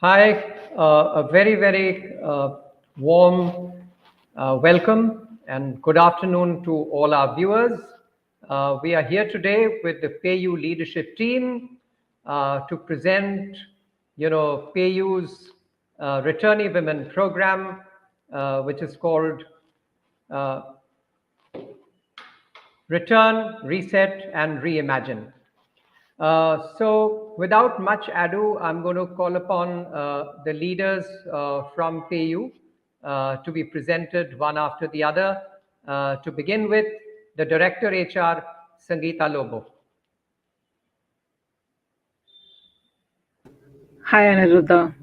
Hi, a very warm welcome and good afternoon to all our viewers. We are here today with the PayU leadership team to present, PayU's Returnee Women program, which is called uh, Return, Reset, and Reimagine. So without much ado, I'm going to call upon the leaders from PayU to be presented one after the other. To begin with, the Director HR, Sangeeta Lobo. Hi, Aniruddha.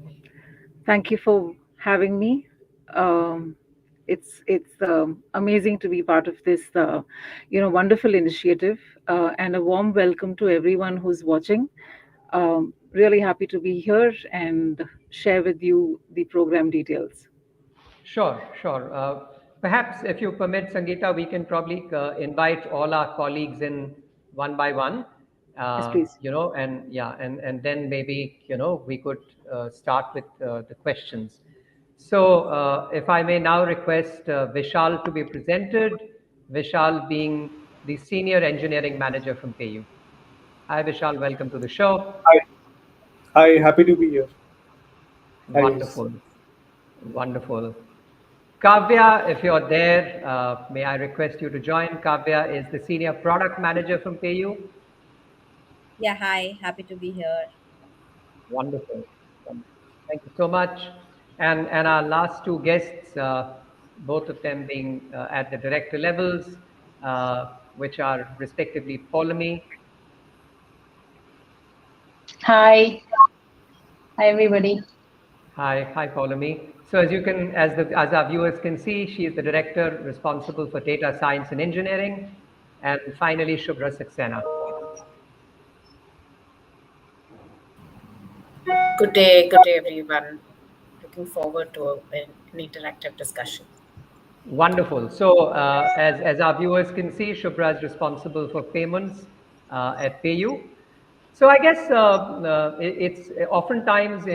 Thank you for having me. Um, it's amazing to be part of this, wonderful initiative, and a warm welcome to everyone who's watching. Really happy to be here and share with you the program details. Sure. Perhaps if you permit, Sangeeta, we can probably invite all our colleagues in one by one, Yes, please. and then maybe, we could start with the questions. So if I may now request Vishal to be presented, Vishal being the Senior Engineering Manager from PayU. Hi, Vishal, welcome to the show. Hi, hi, happy to be here. Hi, guys. Wonderful, wonderful. Kavya, if you're there, may I request you to join? Kavya is the Senior Product Manager from PayU. Yeah, hi. Happy to be here. Wonderful. Wonderful. Thank you so much. And our last two guests, both of them being at the director levels, which are respectively Polemy. Hi, hi everybody. Hi, Polemy. So as our viewers can see, she is the director responsible for data science and engineering. And finally, Shubhra Saxena. Good day, everyone. Looking forward to an interactive discussion. Wonderful. So, as our viewers can see, Shubhra is responsible for payments at PayU. So, I guess it's oftentimes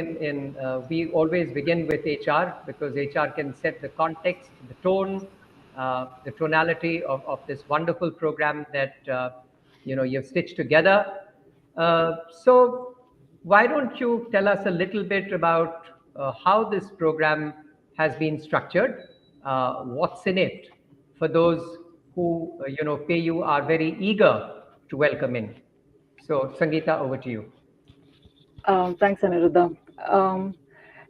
we always begin with HR because HR can set the context, the tone, the tonality of this wonderful program that you've stitched together. So, why don't you tell us a little bit about how this program has been structured, what's in it for those who, pay you are very eager to welcome in. So, Sangeeta, over to you. Thanks, Aniruddha. Um,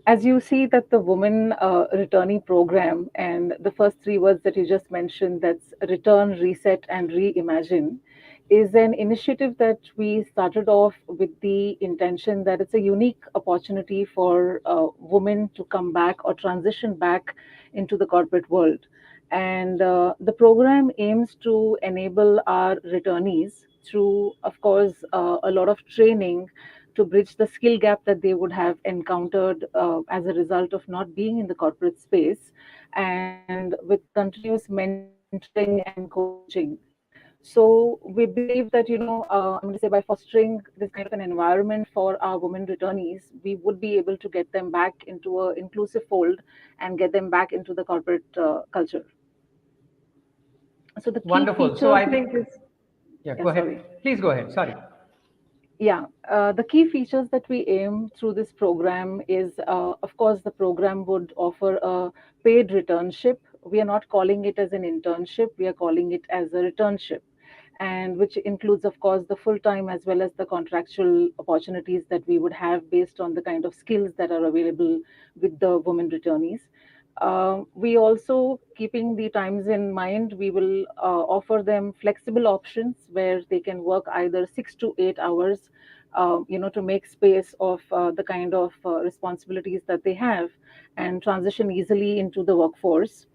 as you see that the women returnee program and the first three words that you just mentioned, that's return, reset, and reimagine, is an initiative that we started off with the intention that it's a unique opportunity for women to come back or transition back into the corporate world. And the program aims to enable our returnees through, of course, a lot of training to bridge the skill gap that they would have encountered as a result of not being in the corporate space, and with continuous mentoring and coaching. So we believe that, I'm going to say by fostering this kind of an environment for our women returnees, we would be able to get them back into an inclusive fold and get them back into the corporate culture. So the key Wonderful. So, features, I think, yeah, yeah, go ahead. sorry. Please go ahead. Sorry. Yeah, the key features that we aim through this program is, of course, the program would offer a paid returnship. We are not calling it as an internship, we are calling it as a returnship, and which includes, of course, the full time as well as the contractual opportunities that we would have based on the kind of skills that are available with the women returnees. We also, keeping the times in mind, we will offer them flexible options where they can work either 6 to 8 hours, to make space of the kind of responsibilities that they have and transition easily into the workforce.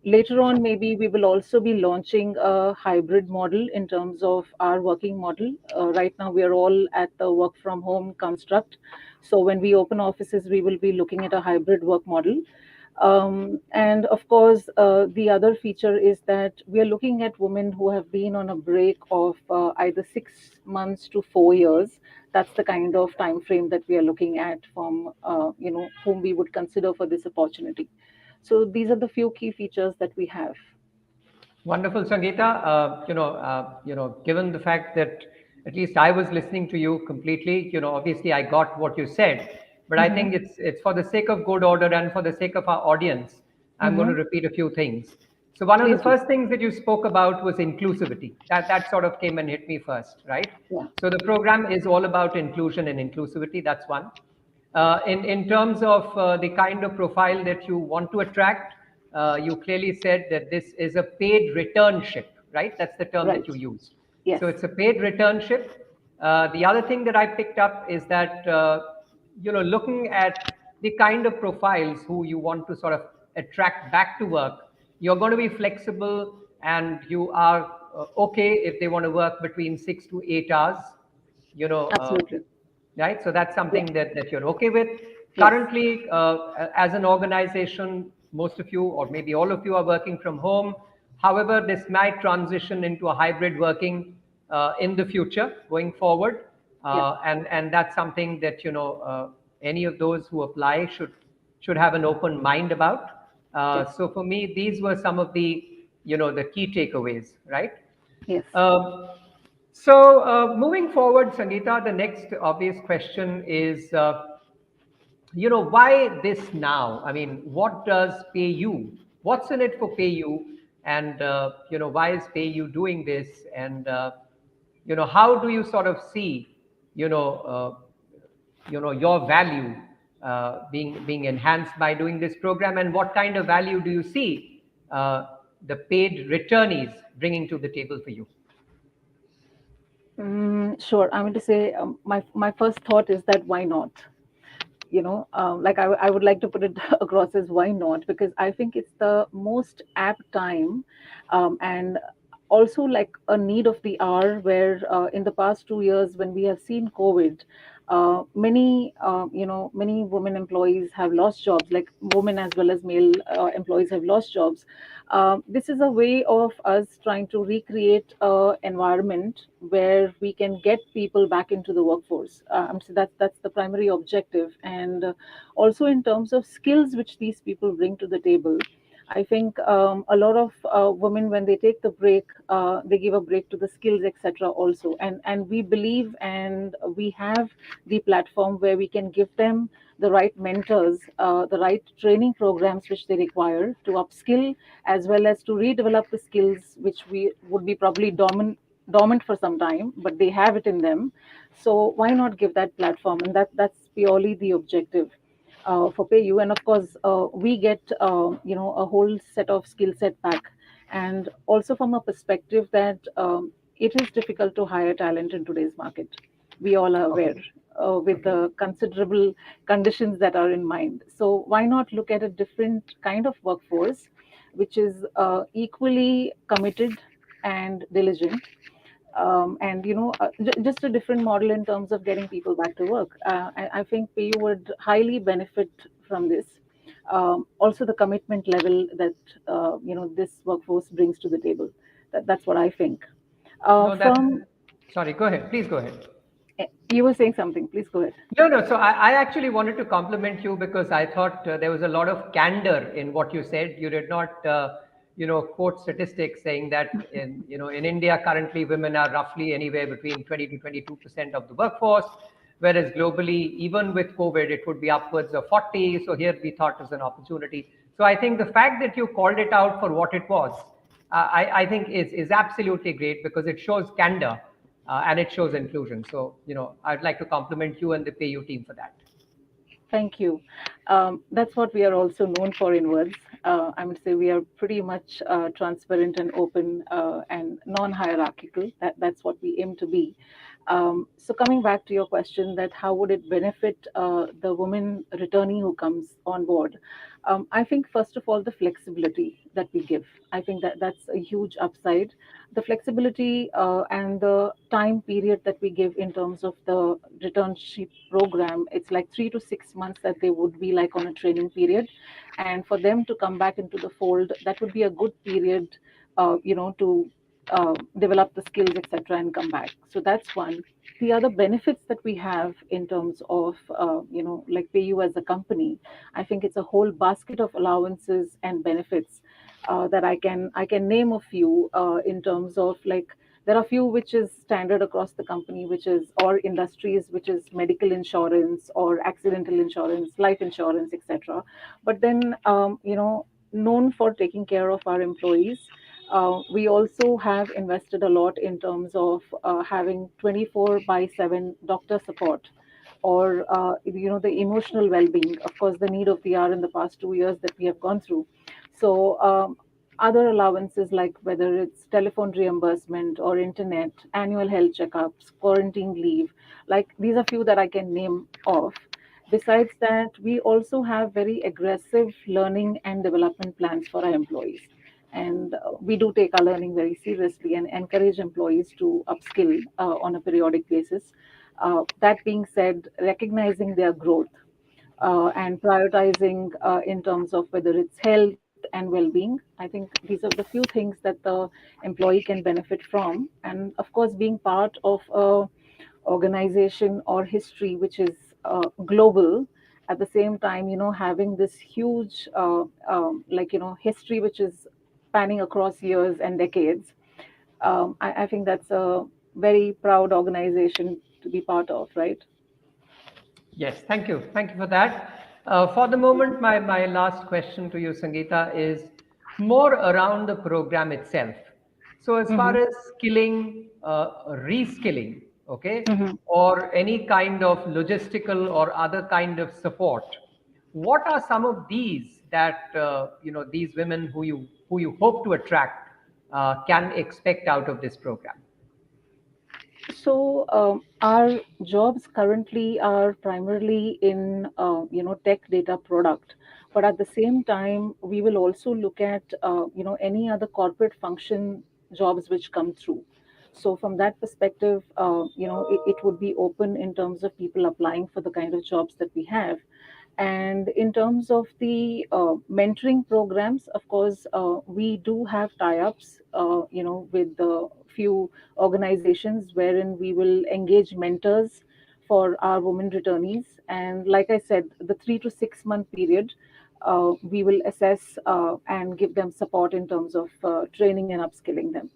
Later on, maybe we will also be launching a hybrid model in terms of our working model. Right now, we are all at the work from home construct. So when we open offices, we will be looking at a hybrid work model. And of course, the other feature is that we are looking at women who have been on a break of either 6 months to 4 years. that's the kind of time frame that we are looking at from whom we would consider for this opportunity. So these are the few key features that we have. Wonderful, Sangeeta. Given the fact that at least I was listening to you completely, obviously I got what you said, but I think it's for the sake of good order and for the sake of our audience, I'm going to repeat a few things. So one of the Please do. first things that you spoke about was inclusivity. That sort of came and hit me first, right? Yeah. So the program is all about inclusion and inclusivity. That's one. In terms of the kind of profile that you want to attract, you clearly said that this is a paid returnship, right? That's the term that Right. you used. Yes. So it's a paid returnship. The other thing that I picked up is that looking at the kind of profiles who you want to sort of attract back to work, you're going to be flexible, and you are okay if they want to work between 6 to 8 hours. You know, Absolutely. right? So that's something that you're okay with. Yes. Currently, as an organization, most of you, or maybe all of you, are working from home. However, this might transition into a hybrid working in the future going forward. And that's something that any of those who apply should have an open mind about. Yes. So for me, these were some of the the key takeaways, right? Yes. So moving forward, Sangeeta, the next obvious question is, why this now? I mean, what does PayU? What's in it for PayU? And why is PayU doing this? And how do you sort of see, your value being enhanced by doing this program? And what kind of value do you see the paid returnees bringing to the table for you? Sure. I mean to say, my first thought is that why not? Like I would like to put it across as why not, because I think it's the most apt time, and also like a need of the hour, where in the past 2 years when we have seen COVID, many women employees have lost jobs, like women as well as male employees have lost jobs. This is a way of us trying to recreate an environment where we can get people back into the workforce. So that's the primary objective, and also in terms of skills which these people bring to the table. I think a lot of women, when they take the break, they give a break to the skills, etc. Also, and we believe, and we have the platform where we can give them the right mentors, the right training programs which they require to upskill, as well as to redevelop the skills which we would be probably dormant for some time, but they have it in them. So why not give that platform? And that's purely the objective for PayU. And of course, we get a whole set of skill set back, and also from a perspective that it is difficult to hire talent in today's market. We all are aware. With the considerable conditions that are in mind. So why not look at a different kind of workforce, which is equally committed and diligent, and just a different model in terms of getting people back to work. I think PayU would highly benefit from this. Also, the commitment level that this workforce brings to the table. That's what I think. No, From sorry, go ahead. Please go ahead. You were saying something. Please go ahead. No. So I actually wanted to compliment you, because I thought there was a lot of candor in what you said. You did not, quote statistics saying that in India currently women are roughly anywhere between 20 to 22% of the workforce, whereas globally, even with COVID, it would be upwards of 40. So here we thought was an opportunity. So I think the fact that you called it out for what it was, I think is absolutely great, because it shows candor. And it shows inclusion. So, I'd like to compliment you and the PayU team for that. Thank you. That's what we are also known for in words. I would say we are pretty much transparent and open and non-hierarchical. That's what we aim to be. So coming back to your question, that how would it benefit the woman returnee who comes on board? I think first of all, the flexibility that we give. I think that's a huge upside. The flexibility and the time period that we give in terms of the returnship program, it's like 3 to 6 months that they would be like on a training period, and for them to come back into the fold, that would be a good period to develop the skills, etc., and come back. So that's one. the other benefits that we have in terms of like PayU as a company, I think it's a whole basket of allowances and benefits that I can name a few in terms of like there are few which is standard across the company, which is or industries, which is medical insurance or accidental insurance, life insurance, etc. But then known for taking care of our employees, we also have invested a lot in terms of having 24 by 7 doctor support, or the emotional well-being, of course the need of the hour in the past 2 years that we have gone through. So other allowances like whether it's telephone reimbursement or internet, annual health checkups, quarantine leave, like these are few that I can name off. Besides that, we also have very aggressive learning and development plans for our employees. And we do take our learning very seriously and encourage employees to upskill on a periodic basis. That being said, recognizing their growth and prioritizing in terms of whether it's health and well-being. I think these are the few things that the employee can benefit from. And of course, being part of a organization or history which is global, at the same time, having this huge history which is spanning across years and decades. I think that's a very proud organization to be part of, right? Yes, thank you. Thank you for that. For the moment, my last question to you, Sangeeta, is more around the program itself. So, as far Mm-hmm. as skilling, reskilling, okay, Mm-hmm. or any kind of logistical or other kind of support, what are some of these that these women who you hope to attract can expect out of this program? So our jobs currently are primarily in tech data product, but at the same time we will also look at any other corporate function jobs which come through. So from that perspective, it would be open in terms of people applying for the kind of jobs that we have. And in terms of the mentoring programs, of course, we do have tie-ups, with the few organizations wherein we will engage mentors for our women returnees. And like I said, the 3 to 6 month period, we will assess and give them support in terms of training and upskilling them.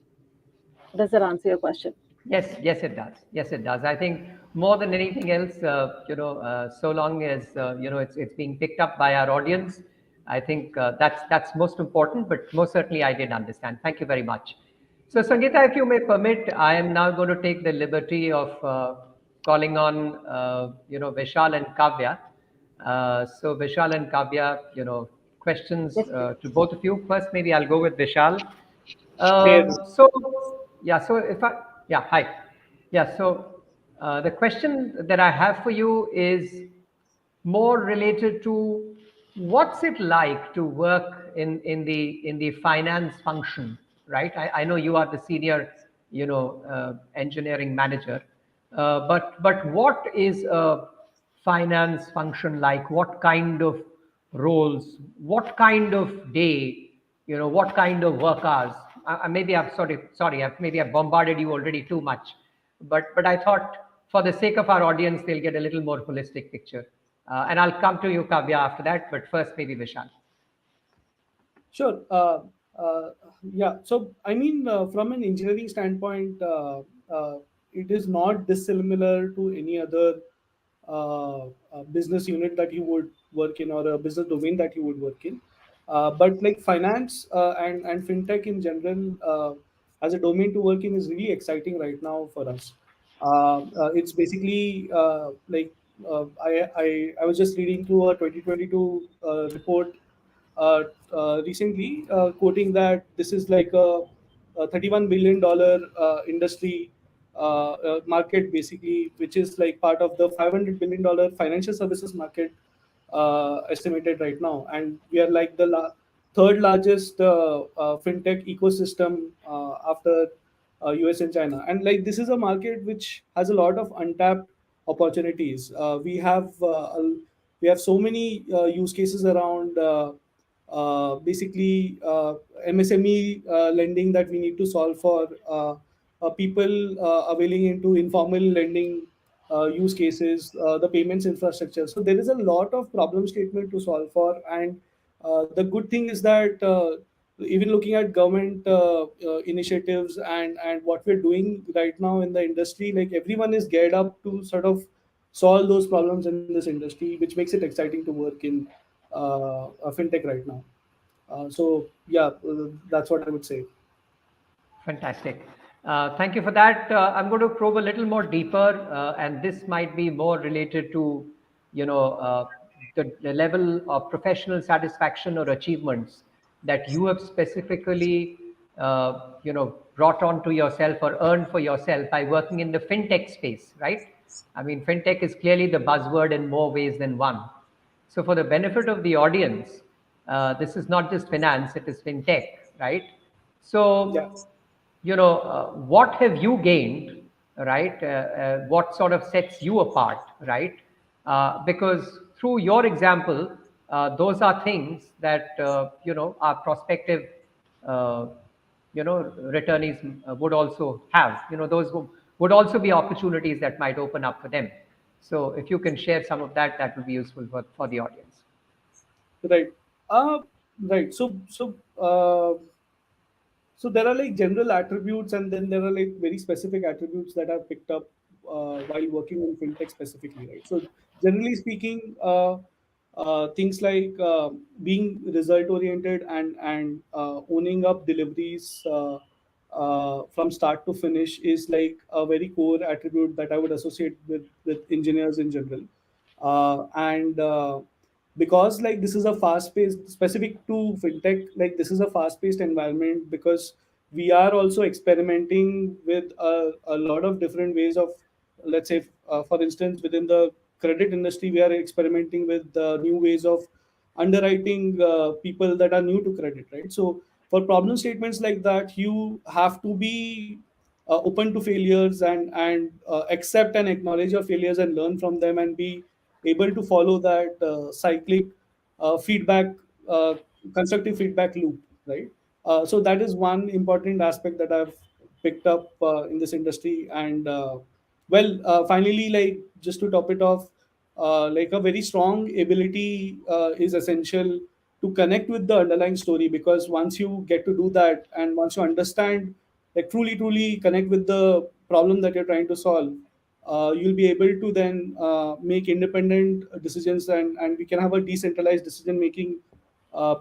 Does that answer your question? Yes, yes, it does. Yes, it does. I think more than anything else, so long as it's being picked up by our audience, I think that's most important. But most certainly, I did understand. Thank you very much. So, Sangeeta, if you may permit, I am now going to take the liberty of calling on Vishal and Kavya. So, Vishal and Kavya, questions Yes, please. to both of you. First, maybe I'll go with Vishal. Hey, So yeah, so if I yeah, hi. Yeah, so the question that I have for you is more related to what's it like to work in the finance function, right? I know you are the senior, engineering manager, but what is a finance function like? What kind of roles? What kind of day? What kind of work hours? Maybe I've sorry, maybe I've bombarded you already too much, but I thought for the sake of our audience, they'll get a little more holistic picture. And I'll come to you, Kavya, after that. But first, maybe Vishal. sure. Uh, yeah. So, I mean, from an engineering standpoint, it is not dissimilar to any other business unit that you would work in or a business domain that you would work in. But like finance and fintech in general, as a domain to work in is really exciting right now for us. It's basically I was just reading through a 2022 report recently, quoting that this is like a $31 billion industry market, basically, which is like part of the $500 billion financial services market estimated right now. And we are like the third largest fintech ecosystem after US and China. And like this is a market which has a lot of untapped opportunities. We have so many use cases around basically MSME lending that we need to solve for people availing into informal lending use cases, the payments infrastructure. So there is a lot of problem statement to solve for, and the good thing is that even looking at government initiatives and what we're doing right now in the industry, like everyone is geared up to sort of solve those problems in this industry, which makes it exciting to work in fintech right now. So yeah, that's what I would say. Fantastic. Thank you for that. I'm going to probe a little more deeper, and this might be more related to, you know, the level of professional satisfaction or achievements that you have specifically, brought onto yourself or earned for yourself by working in the fintech space, right? I mean, fintech is clearly the buzzword in more ways than one. So, for the benefit of the audience, this is not just finance; it is fintech, right? Yeah. So, what have you gained, right? What sort of sets you apart, right? Because through your example, those are things that our prospective uh, returnees would also have. Those would also be opportunities that might open up for them. So if you can share some of that, that would be useful for the audience. Right. Uh, right. So there are like general attributes, and then there are like very specific attributes that I've picked up while working in fintech specifically, right? So generally speaking, things like being result oriented and owning up deliveries from start to finish is like a very core attribute that I would associate with engineers in general. And Because like this is a fast paced, specific to fintech, like this is a fast paced environment, because we are also experimenting with a lot of different ways of, let's say, for instance, within the credit industry, we are experimenting with new ways of underwriting people that are new to credit, right? So for problem statements like that, you have to be open to failures and accept and acknowledge your failures and learn from them, and be able to follow that cyclic feedback, uh, constructive feedback loop, right? So that is one important aspect that I've picked up in this industry. And finally, like just to top it off, like a very strong ability is essential to connect with the underlying story, because once you get to do that, and once you understand, like truly connect with the problem that you're trying to solve, you'll be able to then make independent decisions, and we can have a decentralized decision making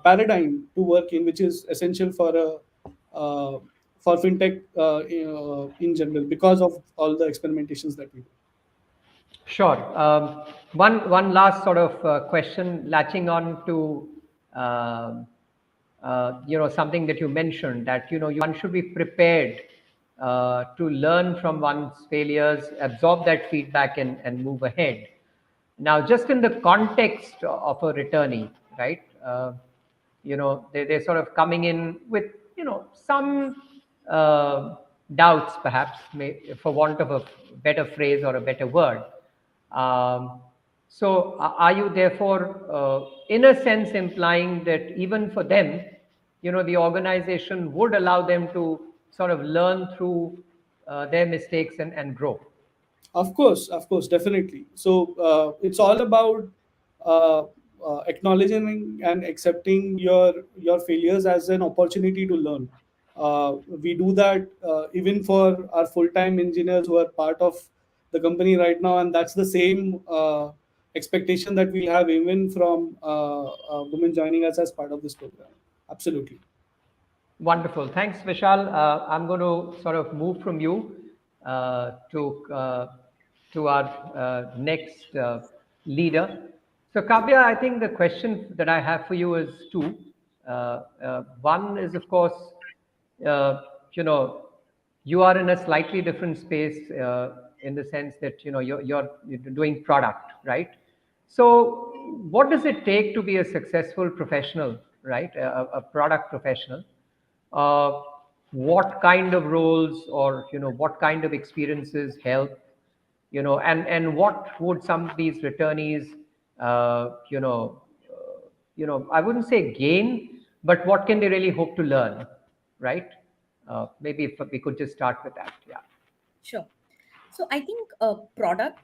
paradigm to work in, which is essential uh, for fintech in general, because of all the experimentations that we do. Sure. One last sort of question, latching on to um something that you mentioned, that one should be prepared to learn from one's failures, absorb that feedback, and move ahead. Now, just in the context of a returnee, right? They're sort of coming in with some uh, doubts, perhaps, for want of a better phrase or a better word. um, so are you therefore in a sense implying that even for them, the organization would allow them to sort of learn through their mistakes and grow? Of course, definitely. So it's all about uh, acknowledging and accepting your failures as an opportunity to learn. We do that even for our full-time engineers who are part of the company right now, and that's the same expectation that we have even from women joining us as part of this program. Absolutely. Wonderful. Thanks, Vishal. I'm going to sort of move from you to our next leader. So, Kavya, I think the question that I have for you is two. One is, of course, uh, you know, you are in a slightly different space in the sense that you're doing product, right? So, what does it take to be a successful professional, right? A product professional. uh, what kind of roles, or what kind of experiences help, and what would some of these returnees I wouldn't say gain, but what can they really hope to learn, right? Maybe if we could just start with that. Yeah. Sure. So I think product,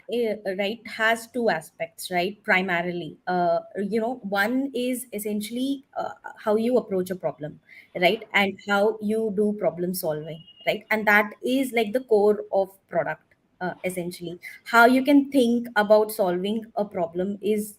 right, has two aspects, right? Primarily, one is essentially how you approach a problem, right, and how you do problem solving, right, and that is like the core of product. Essentially, how you can think about solving a problem is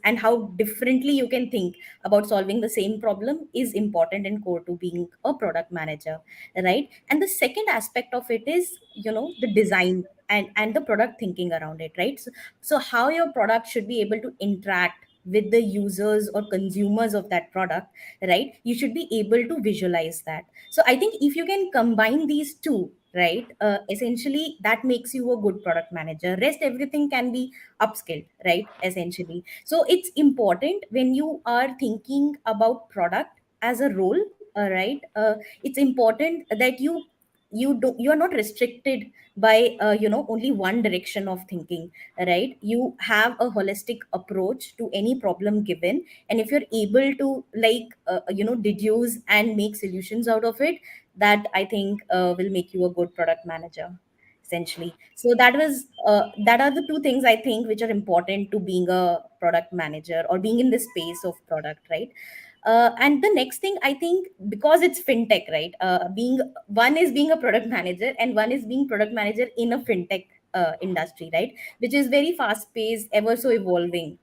and how differently you can think about solving the same problem is important and core to being a product manager, right? And the second aspect of it is, the design and the product thinking around it, right? So how your product should be able to interact with the users or consumers of that product, right? You should be able to visualize that. So I think if you can combine these two, right, essentially that makes you a good product manager. Rest everything can be upskilled, right, essentially. So it's important when you are thinking about product as a role, right, it's important that you are not restricted by only one direction of thinking, right? You have a holistic approach to any problem given, and if you're able to like deduce and make solutions out of it, that I think will make you a good product manager, essentially. So that are the two things I think which are important to being a product manager or being in this space of product, right? And the next thing I think, because it's fintech, right, being one is being a product manager and one is being product manager in a fintech industry, right, which is very fast paced, ever so evolving.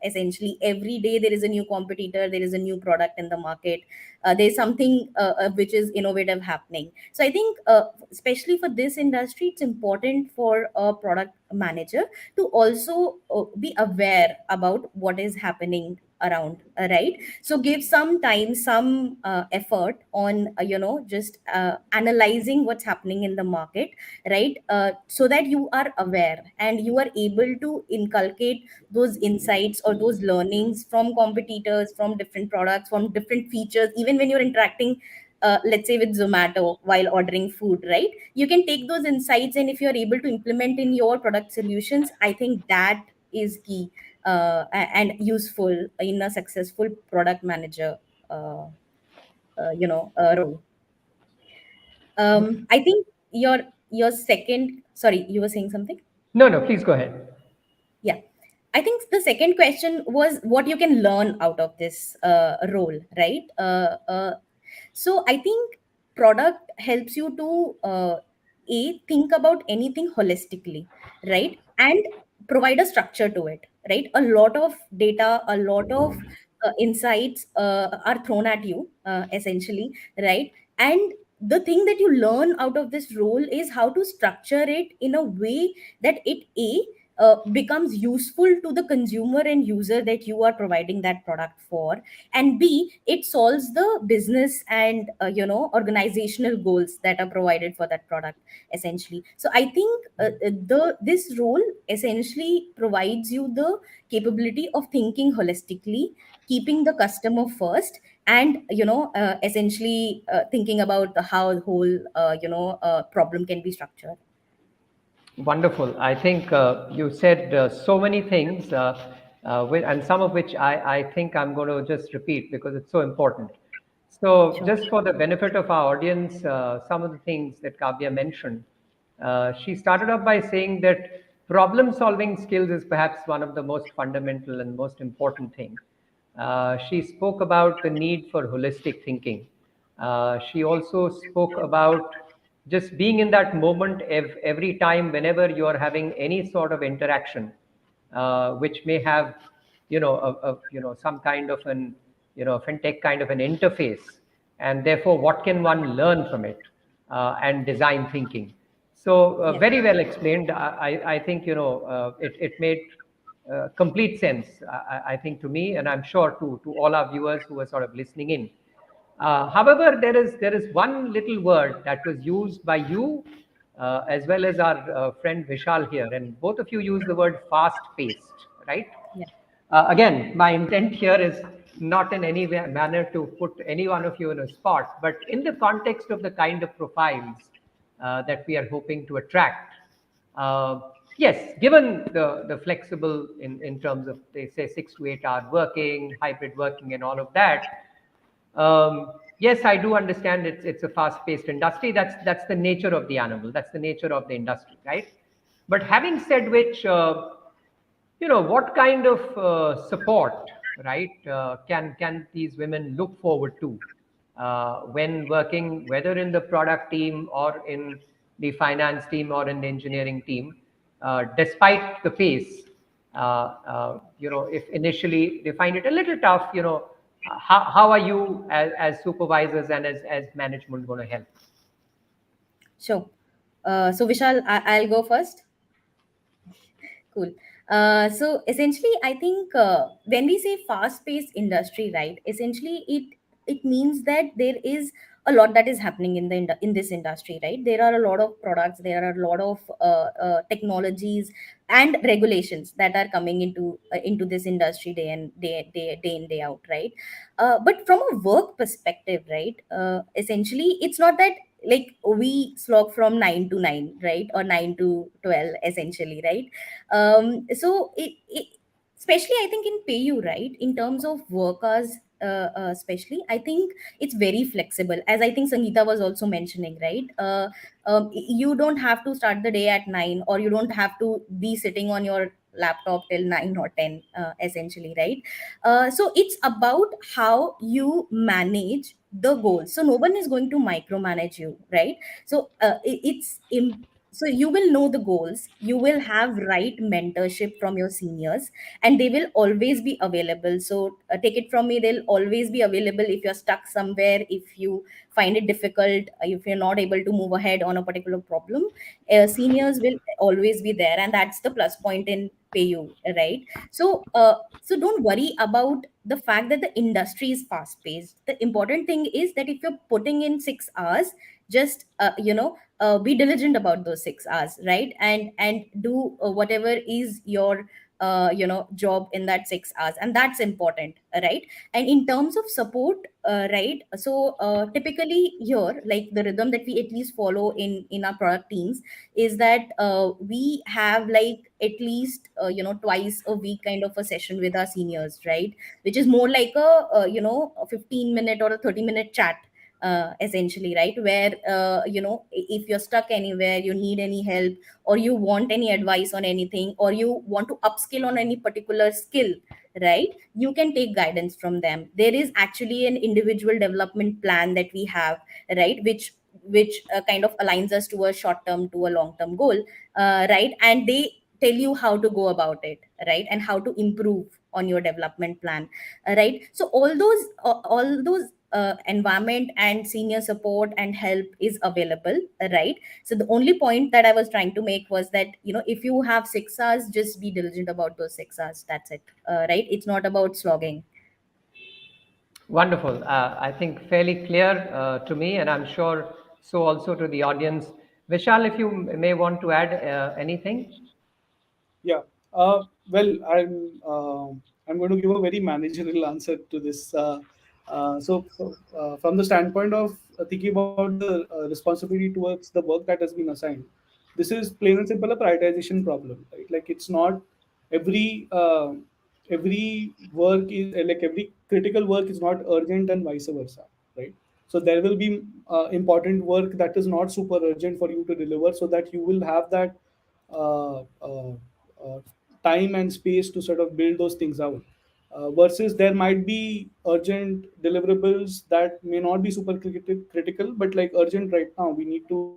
Essentially every day there is a new competitor, there is a new product in the market, there's something which is innovative happening. So I think especially for this industry, it's important for a product manager to also be aware about what is happening around, right? So give some time, some effort on just analyzing what's happening in the market, right, so that you are aware and you are able to inculcate those insights or those learnings from competitors, from different products, from different features. Even when you're interacting, let's say with Zomato while ordering food, right, you can take those insights, and if you're able to implement in your product solutions, I think that is key and useful in a successful product manager role. I think your second, sorry, you were saying something. No, no, please go ahead. Yeah. I think the second question was what you can learn out of this role, right? So I think product helps you to think about anything holistically, right? And provide a structure to it, right? A lot of data, a lot of insights are thrown at you, essentially, right? And the thing that you learn out of this role is how to structure it in a way that it becomes useful to the consumer and user that you are providing that product for, and b, it solves the business and organizational goals that are provided for that product, essentially. So I think this role essentially provides you the capability of thinking holistically, keeping the customer first, and essentially thinking about how the whole problem can be structured. Wonderful. I think you said so many things, and some of which I think I'm going to just repeat because it's so important. So, Sure. just for the benefit of our audience, some of the things that Kavya mentioned, she started off by saying that problem solving skills is perhaps one of the most fundamental and most important thing. She spoke about the need for holistic thinking. She also spoke about just being in that moment every time whenever you are having any sort of interaction, which may have, some kind of an, fintech kind of an interface, and therefore what can one learn from it, and design thinking. So Yeah. very well explained. I think it made complete sense. I think to me, and I'm sure to all our viewers who are sort of listening in. However, there is one little word that was used by you as well as our friend Vishal here, and both of you use the word fast-paced, right? Yeah. Again, my intent here is not in any manner to put any one of you in a spot, but in the context of the kind of profiles that we are hoping to attract. Uh, yes, given the flexible in terms of, they say, 6 to 8 hour working, hybrid working, and all of that, yes, I do understand it's a fast-paced industry. That's the nature of the animal. That's the nature of the industry, right? But having said which, what kind of support, right, can these women look forward to when working, whether in the product team or in the finance team or in the engineering team, despite the pace, if initially they find it a little tough, how are you as supervisors and as management going to help? Sure. So Vishal, I'll go first. Cool. So essentially, I think when we say fast-paced industry, right? Essentially, it means that there is a lot that is happening in in this industry, right? There are a lot of products, there are a lot of technologies and regulations that are coming into this industry day in day out, right? But from a work perspective, right? Essentially, it's not that like we slog from 9 to 9, right, or 9 to 12, essentially, right? So especially I think in PayU, right, in terms of workers, especially I think it's very flexible, as I think Sangeeta was also mentioning, right? You don't have to start the day at 9, or you don't have to be sitting on your laptop till 9 or 10, essentially, right? So it's about how you manage the goals, so no one is going to micromanage you, right? So so you will know the goals, you will have right mentorship from your seniors, and they will always be available. So take it from me, they'll always be available if you're stuck somewhere, if you find it difficult, if you're not able to move ahead on a particular problem. Seniors will always be there, and that's the plus point in PayU, right? So don't worry about the fact that the industry is fast paced. The important thing is that if you're putting in 6 hours, just be diligent about those 6 hours, right? And do whatever is your job in that 6 hours, and that's important, right? And in terms of support, right, so typically here, like the rhythm that we at least follow in our product teams is that we have like at least twice a week kind of a session with our seniors, right? Which is more like a 15-minute or a 30-minute chat, essentially, right? Where if you're stuck anywhere, you need any help, or you want any advice on anything, or you want to upskill on any particular skill, right, you can take guidance from them. There is actually an individual development plan that we have, right, which kind of aligns us to a short term to a long term goal, right? And they tell you how to go about it, right, and how to improve on your development plan, right? So all those environment and senior support and help is available, right? So the only point that I was trying to make was that if you have 6 hours, just be diligent about those 6 hours. That's it, right? It's not about slogging. Wonderful. I think fairly clear to me, and I'm sure so also to the audience. Vishal, if you may want to add anything. Yeah. Well, I'm going to give a very managerial answer to this. From the standpoint of thinking about the responsibility towards the work that has been assigned, this is plain and simple a prioritization problem, right? Like it's not every every work is like every critical work is not urgent and vice versa, right? So there will be important work that is not super urgent for you to deliver, so that you will have that uh, uh, uh, time and space to sort of build those things out. Versus there might be urgent deliverables that may not be super critical, but like urgent right now, we need to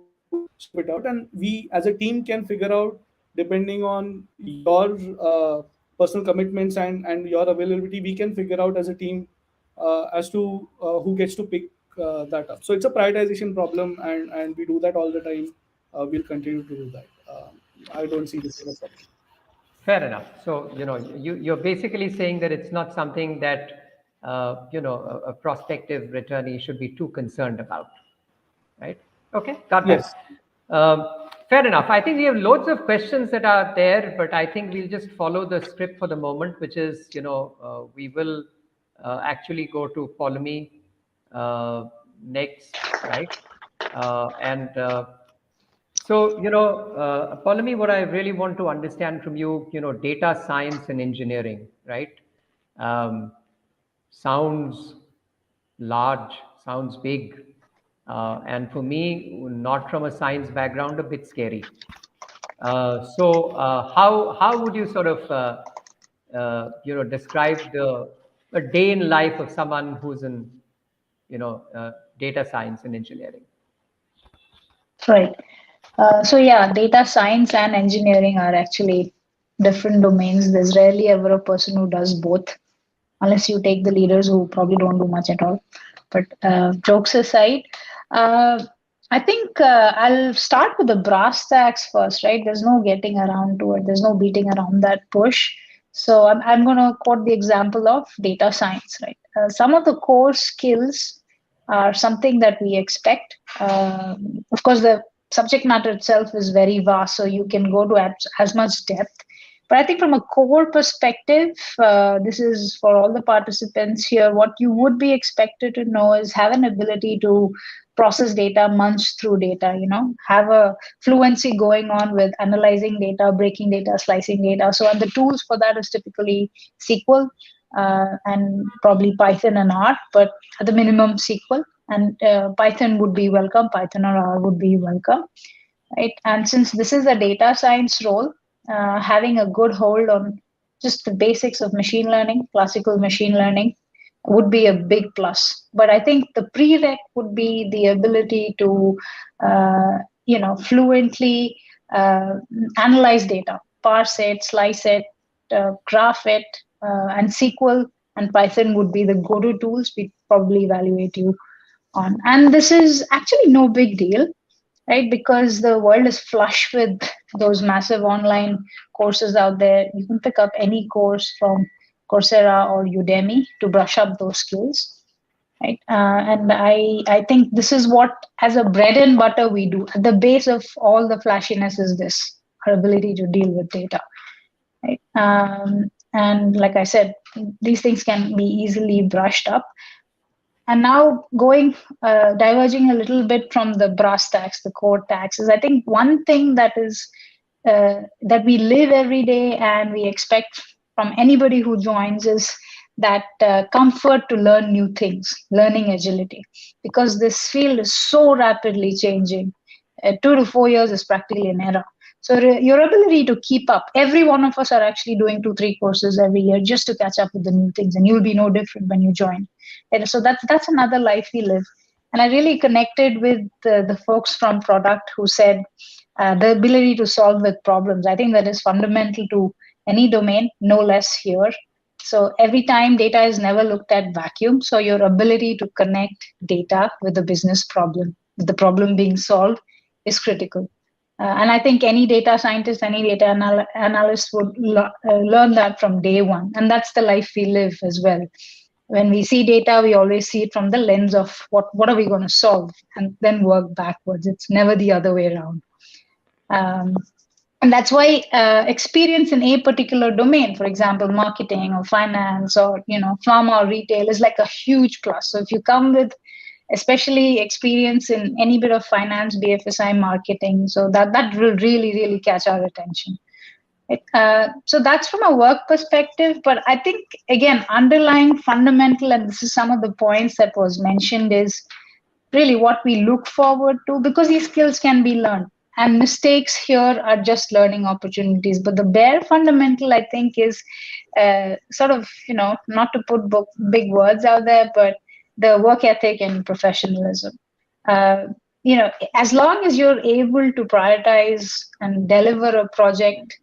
scope it out, and we as a team can figure out, depending on your personal commitments and your availability, we can figure out as a team as to who gets to pick that up. So it's a prioritization problem, and we do that all the time. We'll continue to do that. I don't see this as a problem. Fair enough. So, you're basically saying that it's not something that, a prospective returnee should be too concerned about, right? Okay, got that. Yes. Fair enough. I think we have loads of questions that are there, but I think we'll just follow the script for the moment, which is, we will actually go to Polemy next, right? Polemy, what I really want to understand from you, data science and engineering, right? Um, sounds large, sounds big. And for me, not from a science background, a bit scary. How would you sort of describe the a day in life of someone who's in data science and engineering? Right. So yeah, data science and engineering are actually different domains. There's rarely ever a person who does both, unless you take the leaders who probably don't do much at all. But jokes aside, uh, I think I'll start with the brass tacks first, right? There's no getting around to it. There's no beating around that push. So I'm going to quote the example of data science, right? Some of the core skills are something that we expect. Of course, the subject matter itself is very vast, so you can go to as much depth. But I think from a core perspective, this is for all the participants here, what you would be expected to know is have an ability to process data, munch through data, have a fluency going on with analyzing data, breaking data, slicing data. So, and the tools for that is typically SQL and probably Python and R, but at the minimum SQL. And Python would be welcome, Python or R would be welcome, right? And since this is a data science role, having a good hold on just the basics of machine learning, classical machine learning, would be a big plus. But I think the prereq would be the ability to, fluently analyze data, parse it, slice it, graph it, and SQL and Python would be the go-to tools we probably evaluate you on. And this is actually no big deal, right? Because the world is flush with those massive online courses out there. You can pick up any course from Coursera or Udemy to brush up those skills, right? And I think this is what, as a bread and butter, we do. At the base of all the flashiness is this, our ability to deal with data, right? And like I said, these things can be easily brushed up. And now diverging a little bit from the brass tacks, the core taxes, I think one thing that is that we live every day and we expect from anybody who joins is that comfort to learn new things, learning agility, because this field is so rapidly changing. 2 to 4 years is practically an era. So your ability to keep up, every one of us are actually doing 2-3 courses every year just to catch up with the new things, and you'll be no different when you join. And so that's another life we live. And I really connected with the folks from product who said the ability to solve with problems. I think that is fundamental to any domain, no less here. So every time data is never looked at vacuum. So your ability to connect data with the business problem, with the problem being solved, is critical. And I think any data scientist, any data analyst would learn that from day one. And that's the life we live as well. When we see data, we always see it from the lens of what are we going to solve, and then work backwards. It's never the other way around. And that's why experience in a particular domain, for example, marketing or finance or pharma or retail, is like a huge plus. So if you come with especially experience in any bit of finance, BFSI, marketing, so that will really, really catch our attention. So that's from a work perspective, but I think, again, underlying fundamental, and this is some of the points that was mentioned, is really what we look forward to, because these skills can be learned, and mistakes here are just learning opportunities. But the bare fundamental, I think, is sort of, not to put big words out there, but the work ethic and professionalism. As long as you're able to prioritize and deliver a project,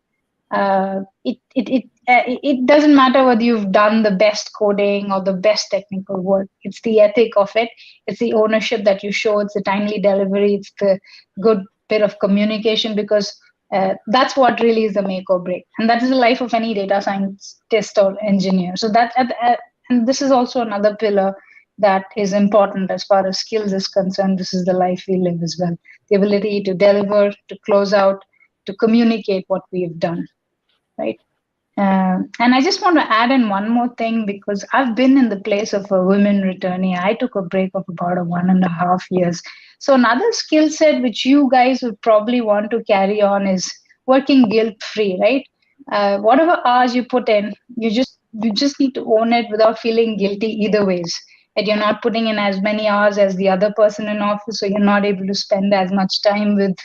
it doesn't matter whether you've done the best coding or the best technical work. It's the ethic of it. It's the ownership that you show. It's the timely delivery. It's the good bit of communication, because that's what really is the make or break. And that is the life of any data scientist or engineer. So and this is also another pillar that is important as far as skills is concerned. This is the life we live as well. The ability to deliver, to close out, to communicate what we've done, right? And I just want to add in one more thing, because I've been in the place of a women returnee. I took a break of about 1.5 years. So another skill set which you guys would probably want to carry on is working guilt-free, right? Whatever hours you put in, you just need to own it without feeling guilty either ways. that you're not putting in as many hours as the other person in office, so you're not able to spend as much time with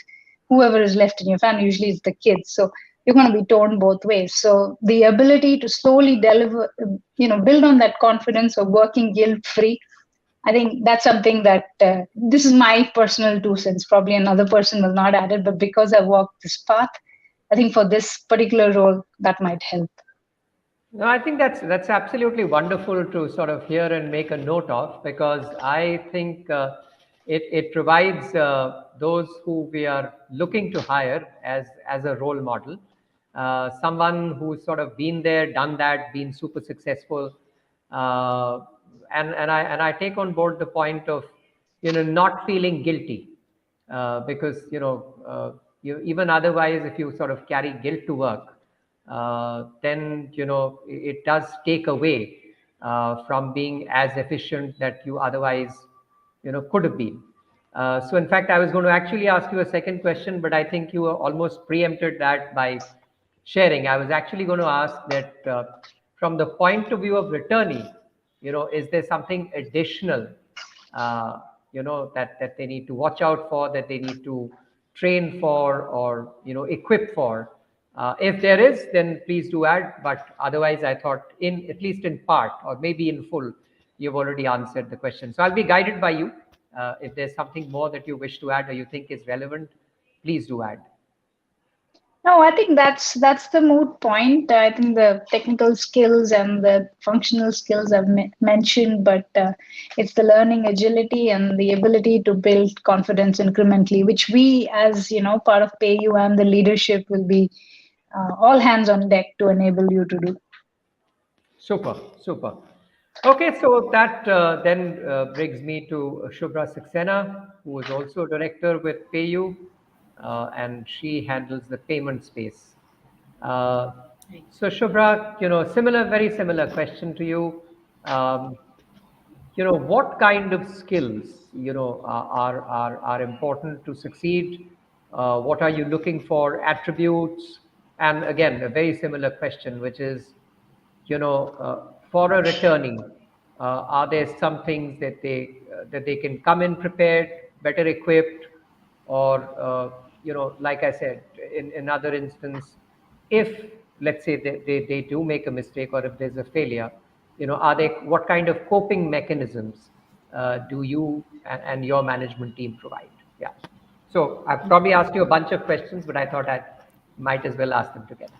whoever is left in your family. Usually it's the kids, so you're going to be torn both ways. So the ability to slowly deliver, build on that confidence of working guilt free, I think that's something that this is my personal 2 cents. Probably another person will not add it, but because I walked this path, I think for this particular role, that might help. No, I think that's absolutely wonderful to sort of hear and make a note of, because I think it provides those who we are looking to hire as a role model, someone who's sort of been there, done that, been super successful, uh, and I take on board the point of not feeling guilty, because you even otherwise, if you sort of carry guilt to work, then it does take away from being as efficient that you otherwise could have been. So in fact, I was going to actually ask you a second question, but I think you almost preempted that by sharing. I was actually going to ask that, from the point of view of returnee, is there something additional that they need to watch out for, that they need to train for, or equip for? If there is, then please do add. But otherwise, I thought, in at least in part or maybe in full, you've already answered the question. So I'll be guided by you. If there's something more that you wish to add or you think is relevant, please do add. No, I think that's the moot point. I think the technical skills and the functional skills I've mentioned, but it's the learning agility and the ability to build confidence incrementally, which we, as part of PayU and the leadership, will be all hands on deck to enable you to do. Super, super. Okay, so that then brings me to Shubhra Saxena, who is also director with PayU, and she handles the payment space. Uh, so Shubhra, very similar question to you. Um, what kind of skills are important to succeed? What are you looking for? Attributes? And again, a very similar question, which is, for a returnee, are there some things that they can come in prepared, better equipped, or like I said, in other instance, if let's say they do make a mistake, or if there's a failure, are they what kind of coping mechanisms do you and your management team provide? Yeah. So I've probably asked you a bunch of questions, but I thought I might as well ask them together.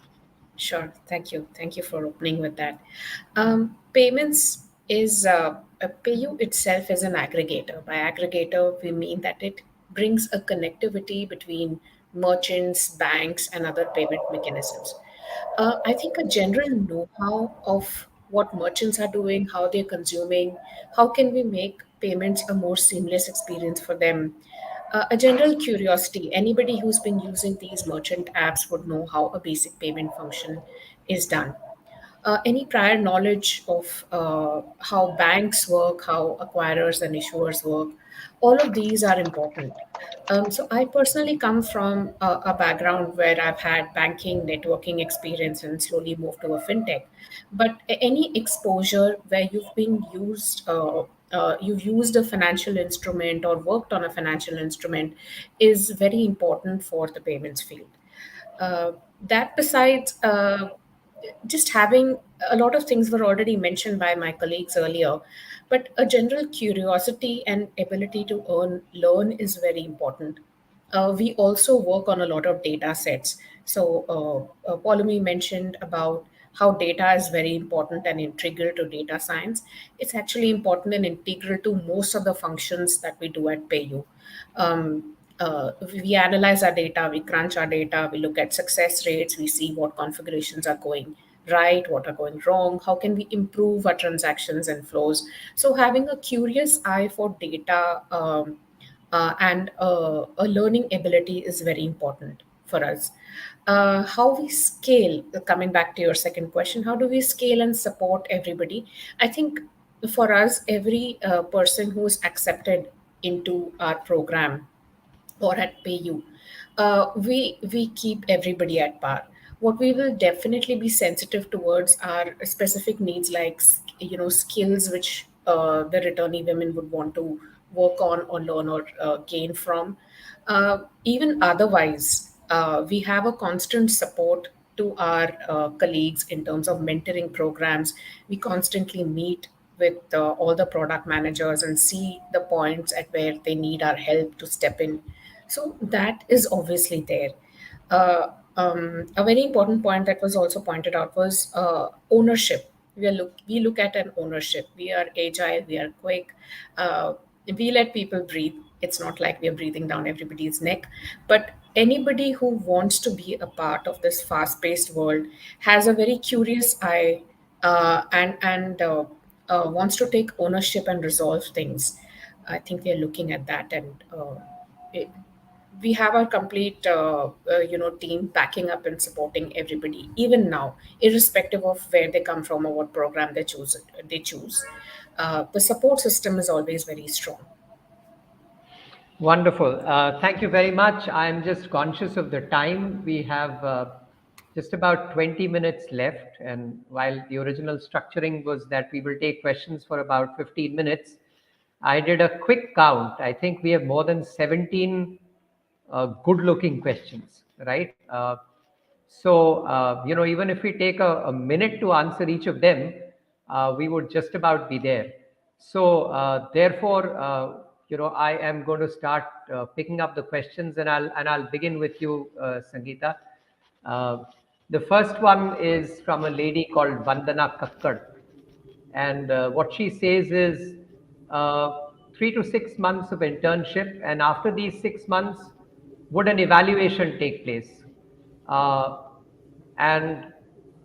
Sure. Thank you. Thank you for opening with that. Payments is PayU itself is an aggregator. By aggregator, we mean that it brings a connectivity between merchants, banks, and other payment mechanisms. I think a general know-how of what merchants are doing, how they're consuming, how can we make payments a more seamless experience for them. A general curiosity. Anybody who's been using these merchant apps would know how a basic payment function is done. Any prior knowledge of how banks work, how acquirers and issuers work, all of these are important. So I personally come from a background where I've had banking, networking experience, and slowly moved to a fintech. But any exposure where you've used a financial instrument or worked on a financial instrument is very important for the payments field. Uh, that besides, just having a lot of things were already mentioned by my colleagues earlier, but a general curiosity and ability to learn is very important. We also work on a lot of data sets. So Polumi mentioned about how data is very important and integral to data science. It's actually important and integral to most of the functions that we do at PayU. We analyze our data, we crunch our data, we look at success rates, we see what configurations are going right, what are going wrong, how can we improve our transactions and flows. So having a curious eye for data, and a learning ability is very important for us. How we scale, coming back to your second question, how do we scale and support everybody? I think for us, every person who's accepted into our program or at PayU, we keep everybody at par. What we will definitely be sensitive towards are specific needs, like skills which the returnee women would want to work on or learn or gain from. Even otherwise, we have a constant support to our colleagues in terms of mentoring programs. We constantly meet with all the product managers and see the points at where they need our help to step in. So that is obviously there. A very important point that was also pointed out was ownership. We look at an ownership. We are agile. We are quick. We let people breathe. It's not like we are breathing down everybody's neck, but anybody who wants to be a part of this fast-paced world has a very curious eye, and wants to take ownership and resolve things. I think we are looking at that, and it, we have our complete team backing up and supporting everybody even now, irrespective of where they come from or what program they choose. The support system is always very strong. Wonderful. Thank you very much. I'm just conscious of the time. We have just about 20 minutes left. And while the original structuring was that we will take questions for about 15 minutes, I did a quick count. I think we have more than 17 good looking questions, right? So, even if we take a minute to answer each of them, we would just about be there. So, therefore, I am going to start picking up the questions, and I'll begin with you, Sangeeta. Uh, the first one is from a lady called Vandana Kakkad. And what she says is 3 to 6 months of internship, and after these 6 months, would an evaluation take place? Uh, and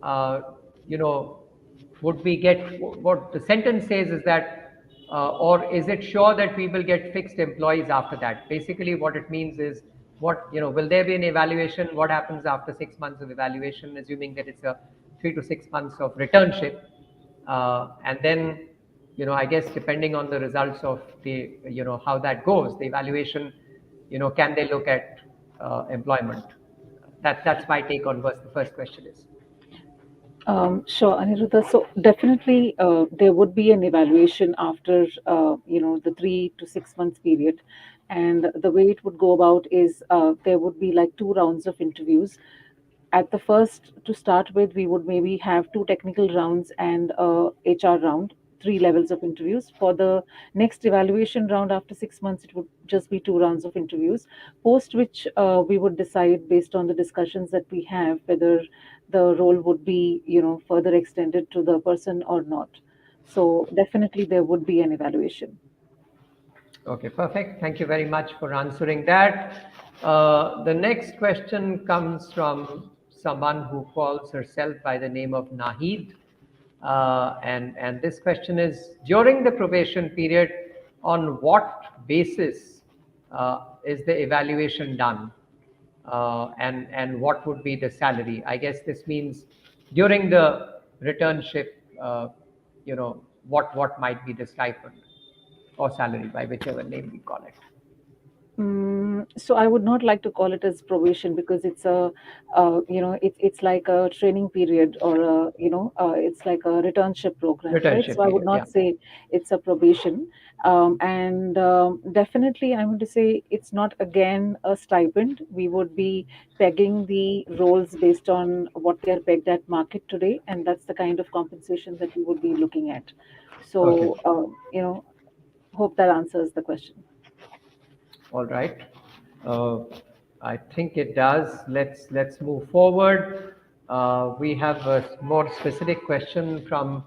uh, you know, would we get what the sentence says is that, or is it sure that we will get fixed employees after that? Basically, what it means is will there be an evaluation? What happens after 6 months of evaluation, assuming that it's a 3 to 6 months of returnship? And then, I guess depending on the results of how that goes, the evaluation, can they look at employment? That's my take on what the first question is. Sure, Aniruddha. So definitely, there would be an evaluation after the 3 to 6 months period, and the way it would go about is there would be like 2 rounds of interviews. At the first, to start with, we would maybe have 2 technical rounds and HR round, 3 levels of interviews. For the next evaluation round after 6 months, it would just be 2 rounds of interviews, post which we would decide based on the discussions that we have whether the role would be further extended to the person or not. So definitely there would be an evaluation. Okay, perfect. Thank you very much for answering that. The next question comes from someone who calls herself by the name of Nahid. And this question is, during the probation period, on what basis is the evaluation done? And what would be the salary? I guess this means during the returnship, what might be the stipend or salary, by whichever name we call it. So I would not like to call it as probation because it's it's like a training period, or it's like a returnship program, right? Returnship So I would period, yeah. not say it's a probation. And definitely I want to say it's not again a stipend. We would be pegging the roles based on what they are pegged at market today, and that's the kind of compensation that we would be looking at. So hope that answers the question. All right. Uh, I think it does. Let's move forward. We have a more specific question from